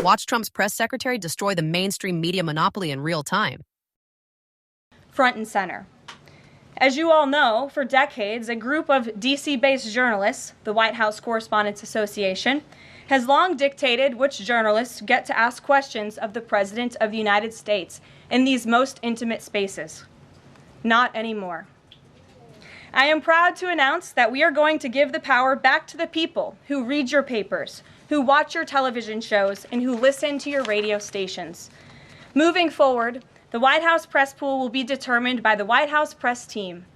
Watch Trump's press secretary destroy the mainstream media monopoly in real time. Front and center. As you all know, for decades, a group of D.C.-based journalists, the White House Correspondents Association, has long dictated which journalists get to ask questions of the President of the United States in these most intimate spaces. Not anymore. I am proud to announce that we are going to give the power back to the people who read your papers, who watch your television shows, and who listen to your radio stations. Moving forward, the White House press pool will be determined by the White House press team.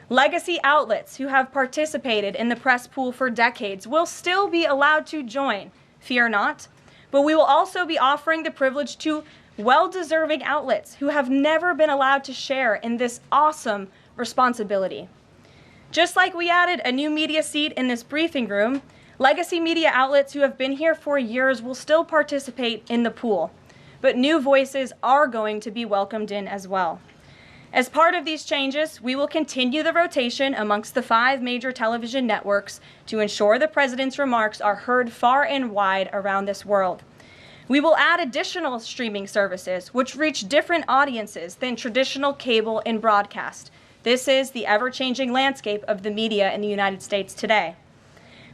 Legacy outlets who have participated in the press pool for decades will still be allowed to join, fear not, but we will also be offering the privilege to well-deserving outlets who have never been allowed to share in this awesome responsibility. Just like we added a new media seat in this briefing room, legacy media outlets who have been here for years will still participate in the pool, but new voices are going to be welcomed in as well. As part of these changes, we will continue the rotation amongst the 5 major television networks to ensure the President's remarks are heard far and wide around this world. We will add additional streaming services which reach different audiences than traditional cable and broadcast. This is the ever-changing landscape of the media in the United States today.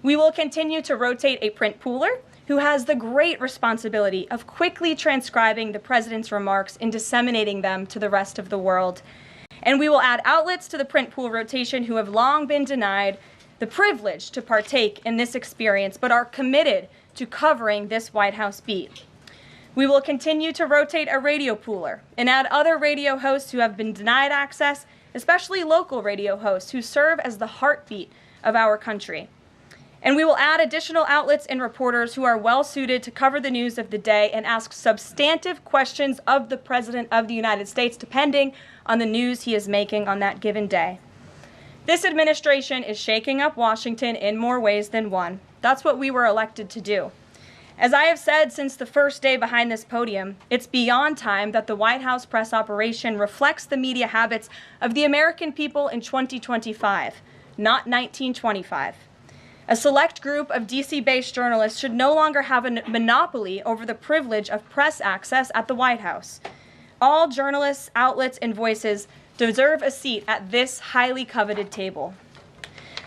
We will continue to rotate a print pooler who has the great responsibility of quickly transcribing the President's remarks and disseminating them to the rest of the world. And we will add outlets to the print pool rotation who have long been denied the privilege to partake in this experience, but are committed to covering this White House beat. We will continue to rotate a radio pooler and add other radio hosts who have been denied access, especially local radio hosts who serve as the heartbeat of our country. And we will add additional outlets and reporters who are well-suited to cover the news of the day and ask substantive questions of the President of the United States, depending on the news he is making on that given day. This administration is shaking up Washington in more ways than one. That's what we were elected to do. As I have said since the first day behind this podium, it's beyond time that the White House press operation reflects the media habits of the American people in 2025, not 1925. A select group of DC-based journalists should no longer have a monopoly over the privilege of press access at the White House. All journalists, outlets, and voices deserve a seat at this highly coveted table.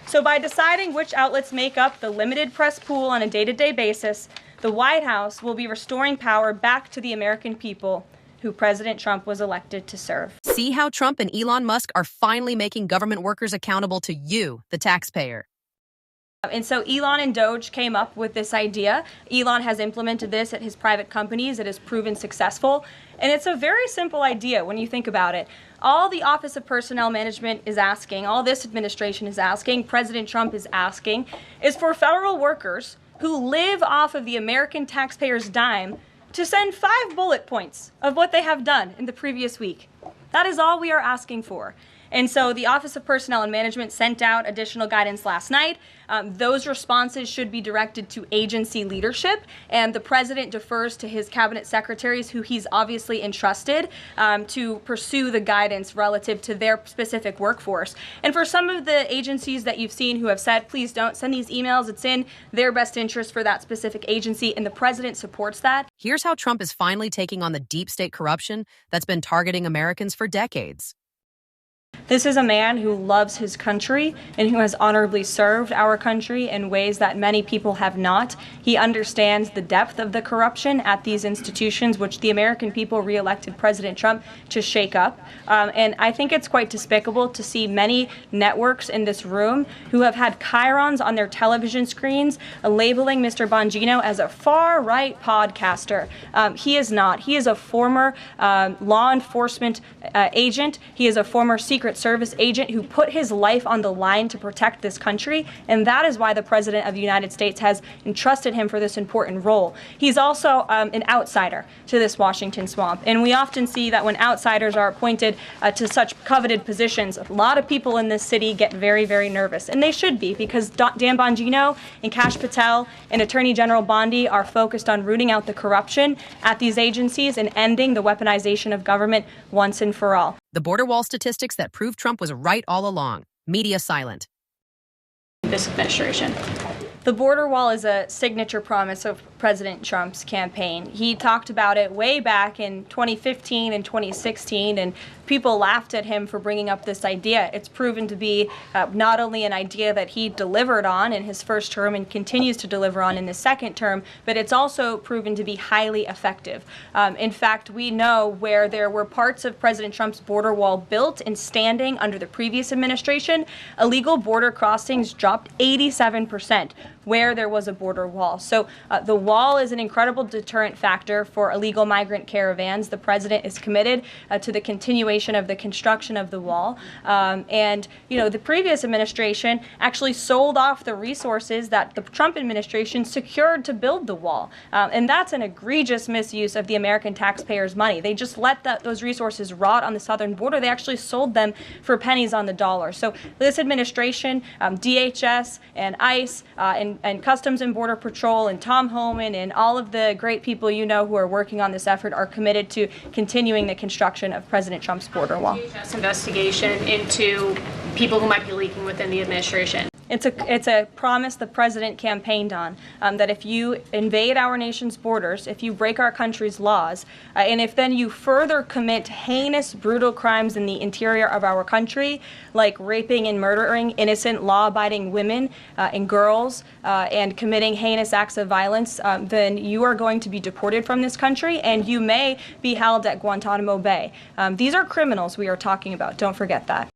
So by deciding which outlets make up the limited press pool on a day-to-day basis, the White House will be restoring power back to the American people who President Trump was elected to serve. See how Trump and Elon Musk are finally making government workers accountable to you, the taxpayer. And so Elon and Doge came up with this idea. Elon has implemented this at his private companies. It has proven successful. And it's a very simple idea when you think about it. All the Office of Personnel Management is asking, all this administration is asking, President Trump is asking, is for federal workers who live off of the American taxpayer's dime to send 5 bullet points of what they have done in the previous week. That is all we are asking for. And so the Office of Personnel and Management sent out additional guidance last night. Those responses should be directed to agency leadership, and the president defers to his cabinet secretaries, who he's obviously entrusted to pursue the guidance relative to their specific workforce. And for some of the agencies that you've seen who have said, please don't send these emails, it's in their best interest for that specific agency, and the president supports that. Here's how Trump is finally taking on the deep state corruption that's been targeting Americans for decades. This is a man who loves his country and who has honorably served our country in ways that many people have not. He understands the depth of the corruption at these institutions, which the American people re-elected President Trump to shake up. And I think it's quite despicable to see many networks in this room who have had chyrons on their television screens labeling Mr. Bongino as a far-right podcaster. He is not. He is a former law enforcement agent. He is a former Secret Service agent who put his life on the line to protect this country, and that is why the President of the United States has entrusted him for this important role. He's also an outsider to this Washington swamp, and we often see that when outsiders are appointed to such coveted positions, a lot of people in this city get very, very nervous, and they should be, because Dan Bongino and Kash Patel and Attorney General Bondi are focused on rooting out the corruption at these agencies and ending the weaponization of government once and for all. The border wall statistics that prove Trump was right all along. Media silent. This administration. The border wall is a signature promise of President Trump's campaign. He talked about it way back in 2015 and 2016, and people laughed at him for bringing up this idea. It's proven to be not only an idea that he delivered on in his first term and continues to deliver on in his second term, but it's also proven to be highly effective. In fact, we know where there were parts of President Trump's border wall built and standing under the previous administration, illegal border crossings dropped 87% where there was a border wall. So the wall is an incredible deterrent factor for illegal migrant caravans. The president is committed to the continuation of the construction of the wall. And, you know, the previous administration actually sold off the resources that the Trump administration secured to build the wall. And that's an egregious misuse of the American taxpayers' money. They just let those resources rot on the southern border. They actually sold them for pennies on the dollar. So this administration, DHS and ICE and Customs and Border Patrol and Tom Homan and all of the great people you know who are working on this effort are committed to continuing the construction of President Trump's border wall. DHS investigation into people who might be leaking within the administration. It's a promise the president campaigned on, that if you invade our nation's borders, if you break our country's laws, and if then you further commit heinous, brutal crimes in the interior of our country, like raping and murdering innocent, law-abiding women and girls, and committing heinous acts of violence, then you are going to be deported from this country, and you may be held at Guantanamo Bay. These are criminals we are talking about. Don't forget that.